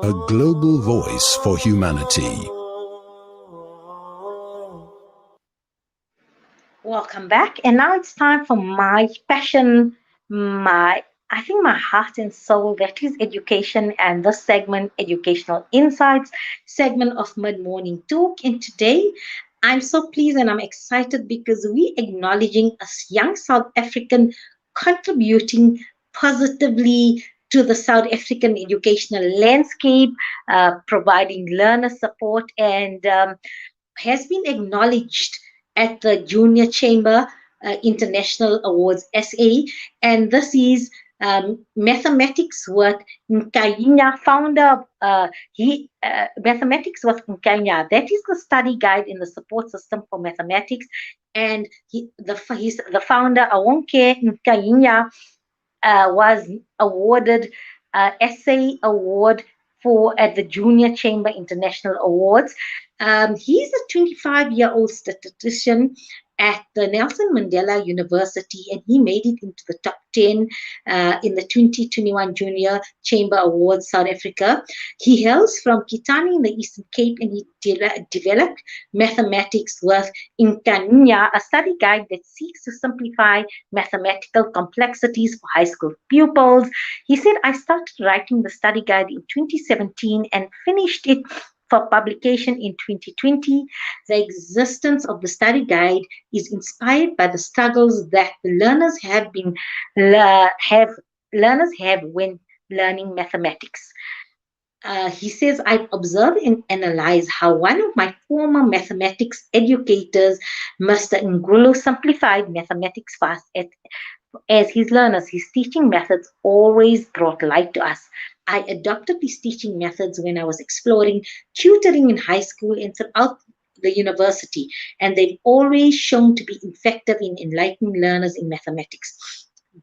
A global voice for humanity. Welcome back. And now it's time for my passion, I think my heart and soul, that is education, and this segment, Educational Insights, segment of Mid Morning Talk. And today I'm so pleased and I'm excited because we're acknowledging a young South African contributing positively to the South African educational landscape, providing learner support, and has been acknowledged at the Junior Chamber International Awards SA, and this is Mathematics with Nqayiyaa, founder. Mathematics with Nqayiyaa. That is the study guide in the support system for mathematics, and he's the founder. Awonke Nqayiyaa was awarded essay award for at the Junior Chamber International Awards. He's a 25-year-old statistician at the Nelson Mandela University, and he made it into the top 10 in the 2021 Junior Chamber Awards South Africa. He hails from Kitani in the Eastern Cape, and he developed Mathematics with Nqayiyaa, a study guide that seeks to simplify mathematical complexities for high school pupils. He said, I started writing the study guide in 2017 and finished it for publication in 2020. The existence of the study guide is inspired by the struggles that the learners have when learning mathematics. He says, I've observed and analyzed how one of my former mathematics educators, Mr. Ngulu, simplified mathematics for us as his learners. His teaching methods always brought light to us. I adopted these teaching methods when I was exploring tutoring in high school and throughout the university, and they've always shown to be effective in enlightening learners in mathematics.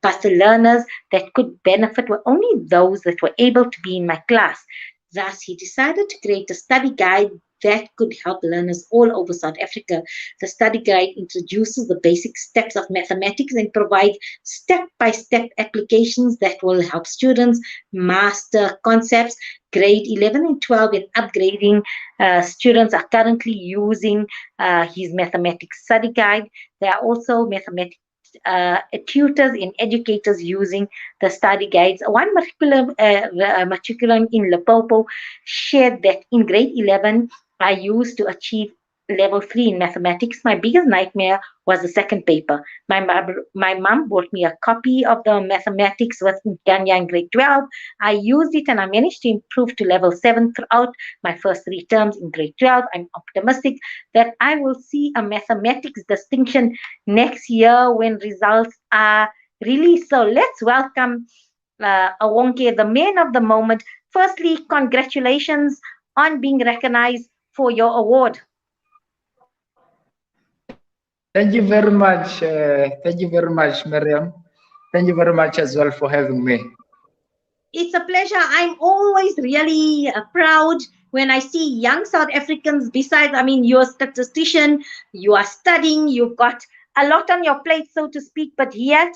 But the learners that could benefit were only those that were able to be in my class. Thus, he decided to create a study guide that could help learners all over South Africa. The study guide introduces the basic steps of mathematics and provides step-by-step applications that will help students master concepts. Grade 11 and 12 and upgrading students are currently using his mathematics study guide. There are also mathematics tutors and educators using the study guides. One matriculum in Limpopo shared that in grade 11, I used to achieve level 3 in mathematics. My biggest nightmare was the second paper. My mom bought me a copy of the mathematics with Nqayiyaa in grade 12. I used it and I managed to improve to level 7 throughout my first 3 terms in grade 12. I'm optimistic that I will see a mathematics distinction next year when results are released. So let's welcome Awonke, the man of the moment. Firstly, congratulations on being recognized for your award. Thank you very much. Thank you very much, Mariam. Thank you very much as well for having me. It's a pleasure. I'm always really proud when I see young South Africans. Besides, I mean, you're a statistician, you are studying, you've got a lot on your plate, so to speak, but yet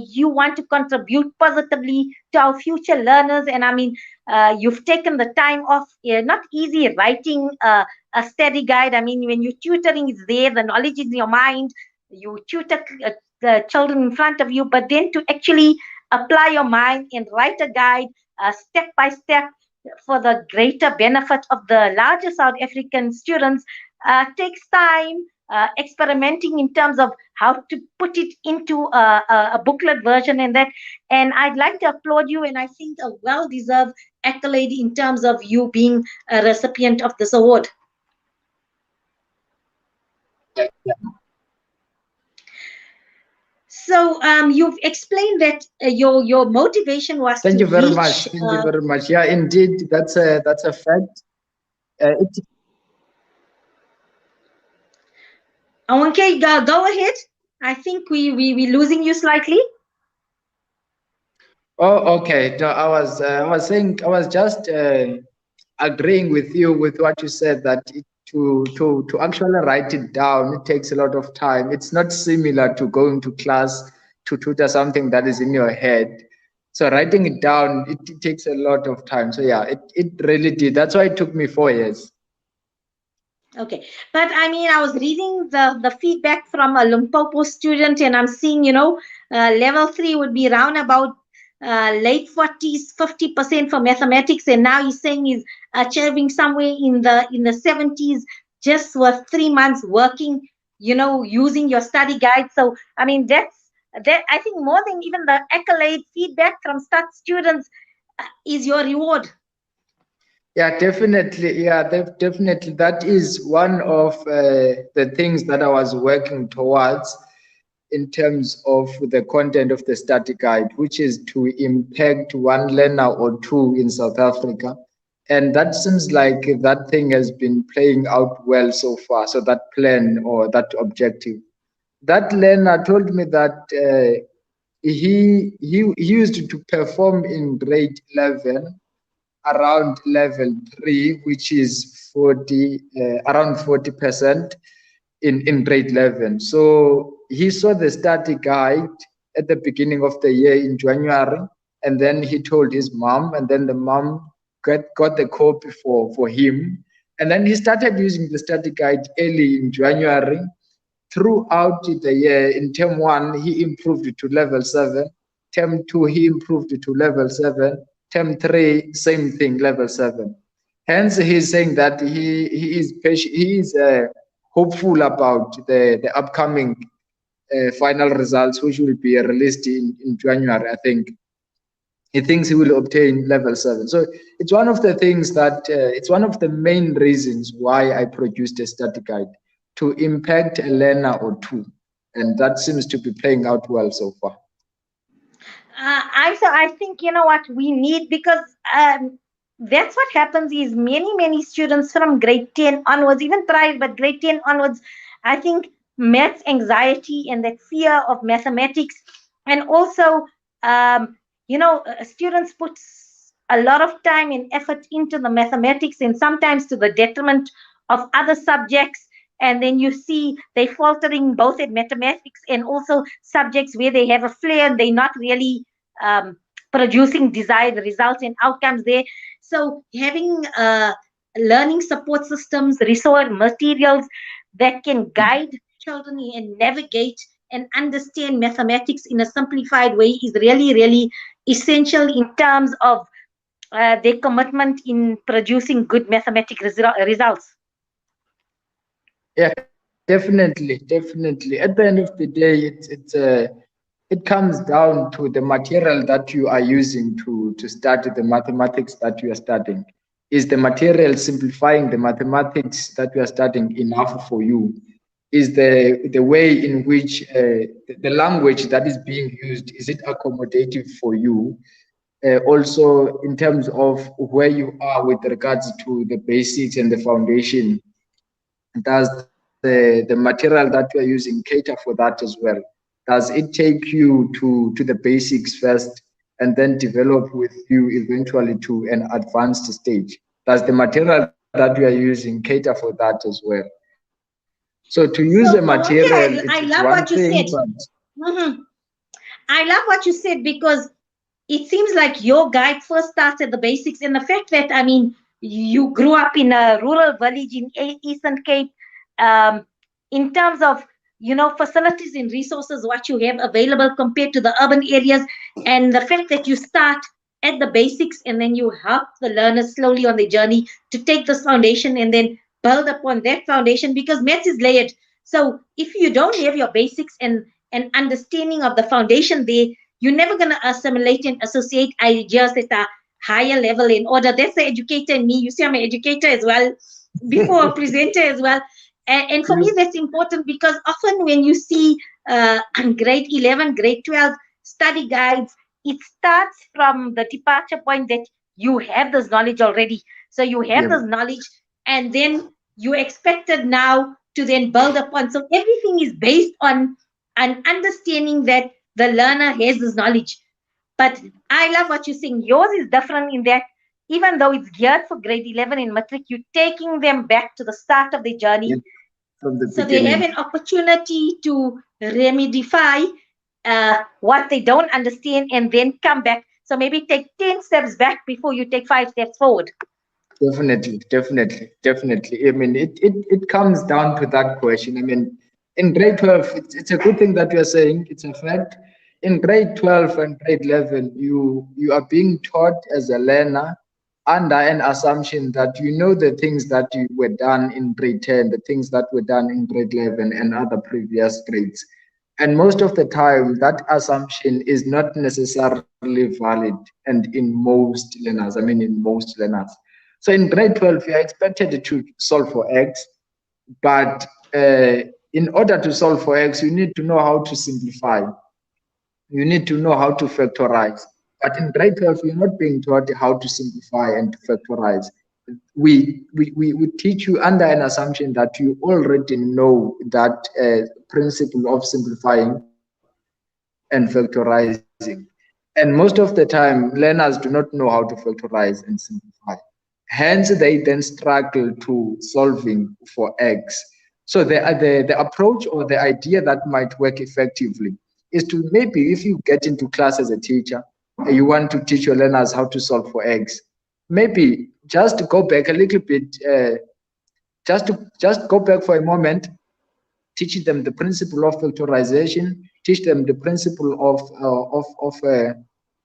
you want to contribute positively to our future learners. And I mean, you've taken the time off. Not easy writing a study guide. I mean, when you're tutoring, it's there, the knowledge is in your mind, you tutor the children in front of you, but then to actually apply your mind and write a guide step by step for the greater benefit of the larger South African students takes time. Experimenting in terms of how to put it into a booklet version and that. And I'd like to applaud you, and I think a well-deserved accolade in terms of you being a recipient of this award. Yeah. So you've explained that your motivation was Thank to you very reach, much. Thank you very much. Yeah, indeed, that's a fact. Awonke, go ahead. I think we're losing you slightly. Oh, okay. No, I was saying, I was just agreeing with you with what you said, that to actually write it down, it takes a lot of time. It's not similar to going to class to tutor something that is in your head. So writing it down, it takes a lot of time. So yeah, it really did. That's why it took me 4 years. Okay, but I mean, I was reading the feedback from a Limpopo student, and I'm seeing, level 3 would be around about late 40s, 50% for mathematics, and now he's saying he's achieving somewhere in the 70s just with 3 months working, using your study guide. So I mean, that I think more than even the accolade feedback from students is your reward. Yeah, definitely. Yeah, definitely. That is one of the things that I was working towards in terms of the content of the study guide, which is to impact one learner or two in South Africa. And that seems like that thing has been playing out well so far. So that plan or that objective. That learner told me that he used to perform in grade 11 around level 3, which is 40 around 40% in grade 11. So he saw the study guide at the beginning of the year in January, and then he told his mom, and then the mom got the copy for him, and then he started using the study guide early in January. Throughout the year, in term 1, he improved to level 7. Term 2, he improved to level 7. Term 3, same thing, level 7. Hence, he's saying that he is patient, he is hopeful about the upcoming final results, which will be released in January, I think. He thinks he will obtain level 7. So it's one of the things that, it's one of the main reasons why I produced a study guide, to impact a learner or two. And that seems to be playing out well so far. I think, you know what we need, because that's what happens is many students from grade 10 onwards, even thrive, but grade 10 onwards, I think maths anxiety and that fear of mathematics, and also students put a lot of time and effort into the mathematics, and sometimes to the detriment of other subjects, and then you see they faltering both in mathematics and also subjects where they have a flair and they're not really um, producing desired results and outcomes there. So having learning support systems, resource materials that can guide children and navigate and understand mathematics in a simplified way is really essential in terms of their commitment in producing good mathematical results. Yeah, definitely. At the end of the day, it comes down to the material that you are using to study the mathematics that you are studying. Is the material simplifying the mathematics that you are studying enough for you? Is the way in which the language that is being used, is it accommodative for you? Also, in terms of where you are with regards to the basics and the foundation, does the material that you are using cater for that as well? Does it take you to the basics first and then develop with you eventually to an advanced stage? Does the material that you are using cater for that as well? So to use So, a material, I it's love one what you said. thing, but I love what you said, because it seems like your guide first started the basics, and the fact that, I mean, you grew up in a rural village in Eastern Cape, um, in terms of facilities and resources what you have available compared to the urban areas, and the fact that you start at the basics and then you help the learners slowly on the journey to take this foundation and then build upon that foundation, because maths is layered. So if you don't have your basics and understanding of the foundation there, you're never going to assimilate and associate ideas at a higher level in order. That's the educator in me. You see, I'm an educator as well, before a presenter as well. And for me, that's important, because often when you see grade 11, grade 12 study guides, it starts from the departure point that you have this knowledge already. So you have this knowledge, and then you're expected now to then build upon. So everything is based on an understanding that the learner has this knowledge. But I love what you're saying. Yours is different in that even though it's geared for grade 11 in matric, you're taking them back to the start of the journey. from the So they have beginning. an opportunity to remedify what they don't understand and then come back. So maybe take 10 steps back before you take 5 steps forward. Definitely. I mean, it comes down to that question. I mean, in grade 12, it's a good thing that you're saying. It's a fact. In grade 12 and grade 11, you are being taught as a learner under an assumption that you know the things that you were done in grade 10, the things that were done in grade 11 and other previous grades. And most of the time, that assumption is not necessarily valid. And in most learners, in most learners. So in grade 12, you are expected to solve for X, but in order to solve for X, you need to know how to simplify. You need to know how to factorize. But in grade 12, you're not being taught how to simplify and to factorize. We teach you under an assumption that you already know that principle of simplifying and factorizing. And most of the time, learners do not know how to factorize and simplify. Hence, they then struggle to solving for X. So the approach or the idea that might work effectively is to, maybe if you get into class as a teacher and you want to teach your learners how to solve for X, maybe just go back a little bit, just go back for a moment, teach them the principle of factorization, teach them the principle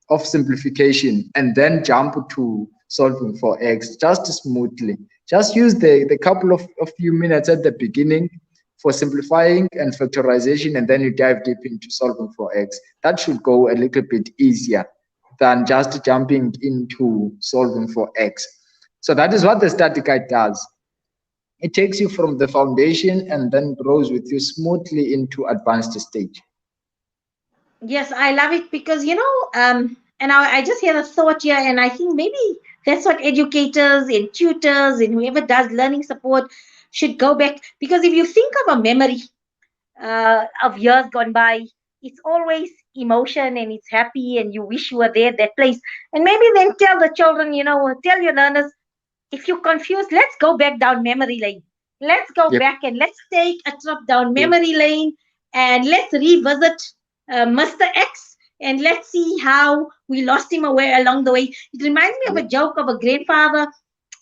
of simplification, and then jump to solving for X just smoothly. Just use the couple of few minutes at the beginning for simplifying and factorization, and then you dive deep into solving for X. That should go a little bit easier than just jumping into solving for X. So that is what the study guide does. It takes you from the foundation and then grows with you smoothly into advanced stage. Yes, I love it because, and I just had a thought here, and I think maybe that's what educators and tutors and whoever does learning support should go back. Because if you think of a memory of years gone by, it's always emotion and it's happy and you wish you were there at that place. And maybe then tell the children, tell your learners, if you're confused, let's go back down memory lane. Let's go Yep. back and let's take a trip down memory lane and let's revisit Mr. X and let's see how we lost him away along the way. It reminds me of a joke of a grandfather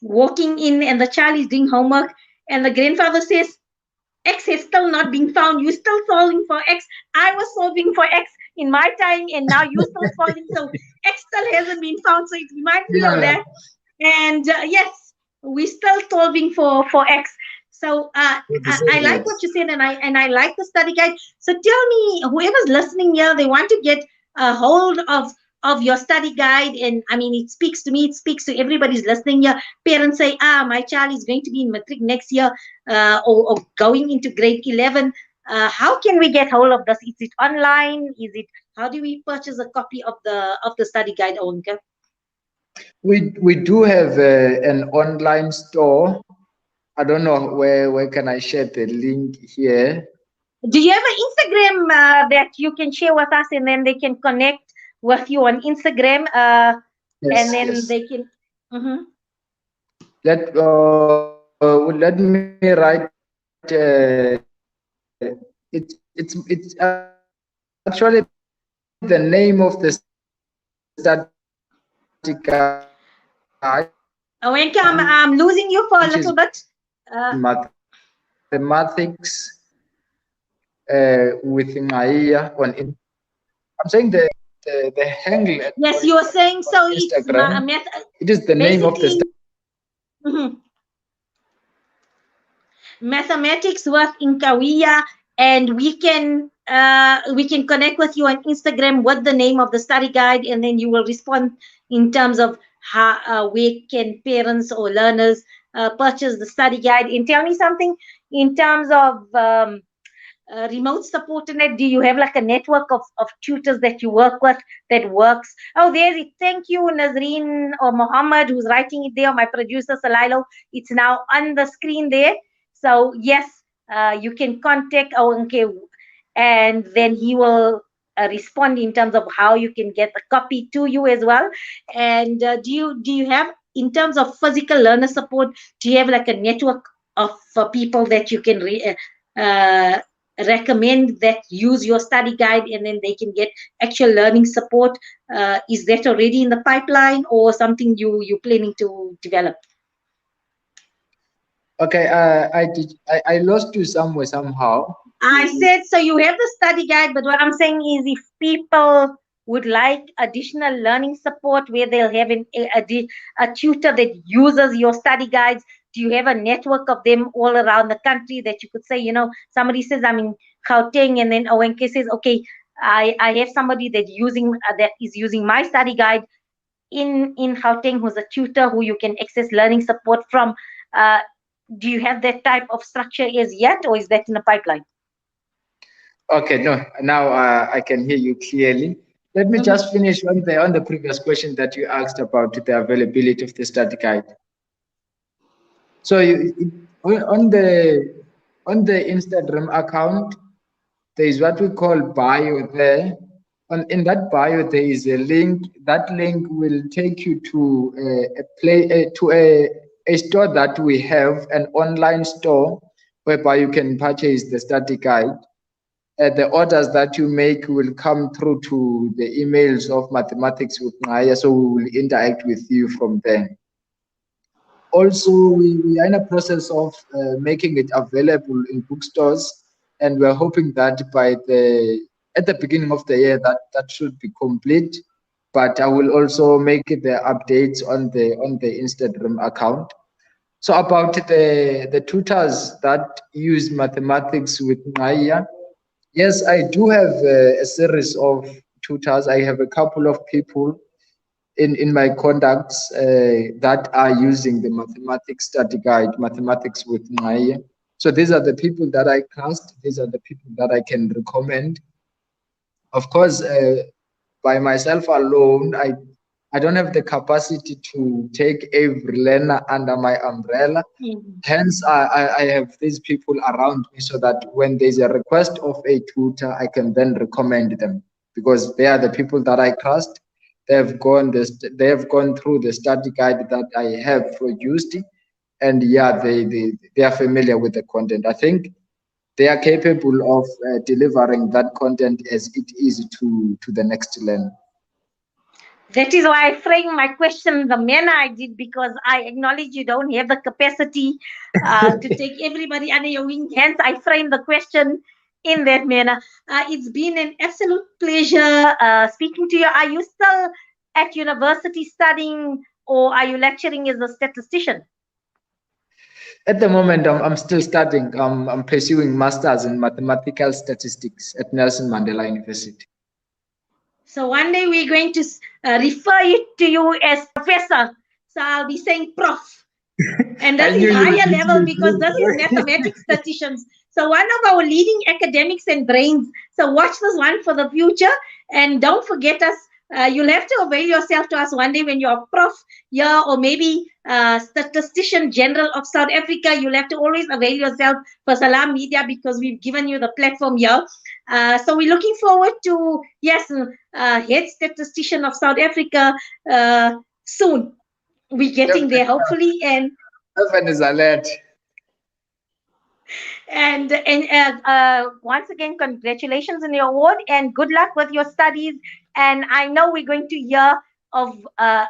walking in and the child is doing homework and the grandfather says, X is still not being found. You're still solving for X. I was solving for X in my time and now you're still solving. So X still hasn't been found. So it reminds me of that. And yes, we're still solving for X. So I like what you said, and I like the study guide. So tell me, whoever's listening here, they want to get a hold of your study guide, and it speaks to me, it speaks to everybody's listening here. Parents say, my child is going to be in matric next year, or going into grade 11. How can we get hold of this? Is it online? How do we purchase a copy of the study guide, Awonke? We do have an online store. I don't know where can I share the link here. Do you have an Instagram that you can share with us, and then they can connect with you on Instagram, and then they can. Mm-hmm. Let me write. It's actually the name of the study guide. Awonke, I'm losing you for a little bit. Mathematics with Nqayiyaa on. I'm saying the handle. Yes, you are saying so. Instagram. It is the name of the. Mm-hmm. Mathematics with Nqayiyaa, and we can connect with you on Instagram with the name of the study guide, and then you will respond in terms of how where can parents or learners purchase the study guide. And tell me something in terms of remote support in it. Do you have like a network of tutors that you work with that works? Oh, there's it. Thank you, Nazreen or Mohammed, who's writing it there. My producer Salilo. It's now on the screen there. So yes, you can contact Awonke, and then he will respond in terms of how you can get a copy to you as well. And do you have, in terms of physical learner support, do you have like a network of people that you can recommend that use your study guide and then they can get actual learning support? Is that already in the pipeline or something you're planning to develop? Okay, I lost you somewhere somehow. I said, so you have the study guide, but what I'm saying is if people would like additional learning support where they'll have a tutor that uses your study guides, do you have a network of them all around the country that you could say, somebody says, I'm in Gauteng, and then Awonke says, okay, I have somebody that is using my study guide in Gauteng who's a tutor who you can access learning support from. Do you have that type of structure as yet, or is that in the pipeline? Okay, no, now I can hear you clearly. Let me just finish on the previous question that you asked about the availability of the study guide. So on the Instagram account, there is what we call bio there. In that bio, there is a link. That link will take you to a store that we have, an online store whereby you can purchase the study guide. The orders that you make will come through to the emails of Mathematics with Nqayiyaa, so we will interact with you from there. Also, we are in a process of making it available in bookstores, and we're hoping that at the beginning of the year that should be complete. But I will also make the updates on the Instagram account. So about the tutors that use Mathematics with Nqayiyaa, yes, I do have a series of tutors. I have a couple of people in my contacts that are using the mathematics study guide, Mathematics with Nqayiyaa. So these are the people that I trust. These are the people that I can recommend. Of course, by myself alone, I don't have the capacity to take every learner under my umbrella. Hence, I have these people around me so that when there's a request of a tutor, I can then recommend them because they are the people that I trust. They have gone through the study guide that I have produced, and yeah, they are familiar with the content. I think they are capable of delivering that content as it is to the next learner. That is why I framed my question the manner I did, because I acknowledge you don't have the capacity to take everybody under your wing. Hence, I framed the question in that manner. It's been an absolute pleasure speaking to you. Are you still at university studying, or are you lecturing as a statistician? At the moment, I'm still studying. I'm pursuing masters in mathematical statistics at Nelson Mandela University. So one day we're going to refer to you as professor. So I'll be saying prof. And that is higher level because this is mathematics statisticians. So one of our leading academics and brains. So watch this one for the future. And don't forget us. You'll have to avail yourself to us one day when you're a prof here, or maybe statistician general of South Africa. You'll have to always avail yourself for Salam Media because we've given you the platform here. So we're looking forward to, yes, head statistician of South Africa soon. We're getting there, hopefully. And heaven is alert. And once again, congratulations on your award and good luck with your studies. And I know we're going to hear of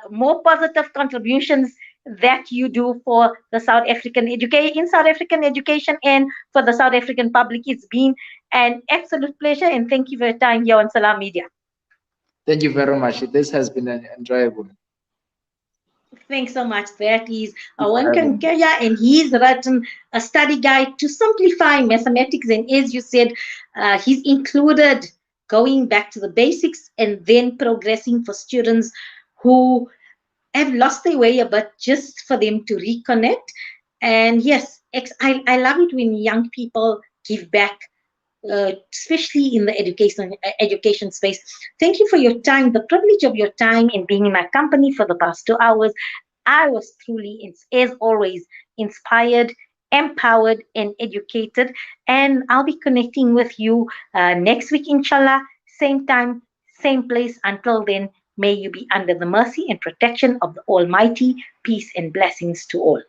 more positive contributions that you do for the South African education and for the South African public. It's been an absolute pleasure, and thank you for your time here on Salam Media. Thank you very much. This has been enjoyable. Thanks so much. That is Awonke Nqayiyaa, and he's written a study guide to simplify mathematics. And as you said, he's included going back to the basics and then progressing for students who have lost their way a bit, just for them to reconnect. And yes, I love it when young people give back, especially in the education space. Thank you for your time, the privilege of your time and being in my company for the past 2 hours. I was truly, as always, inspired, empowered, and educated. And I'll be connecting with you next week, inshallah, same time, same place. Until then, may you be under the mercy and protection of the Almighty. Peace and blessings to all.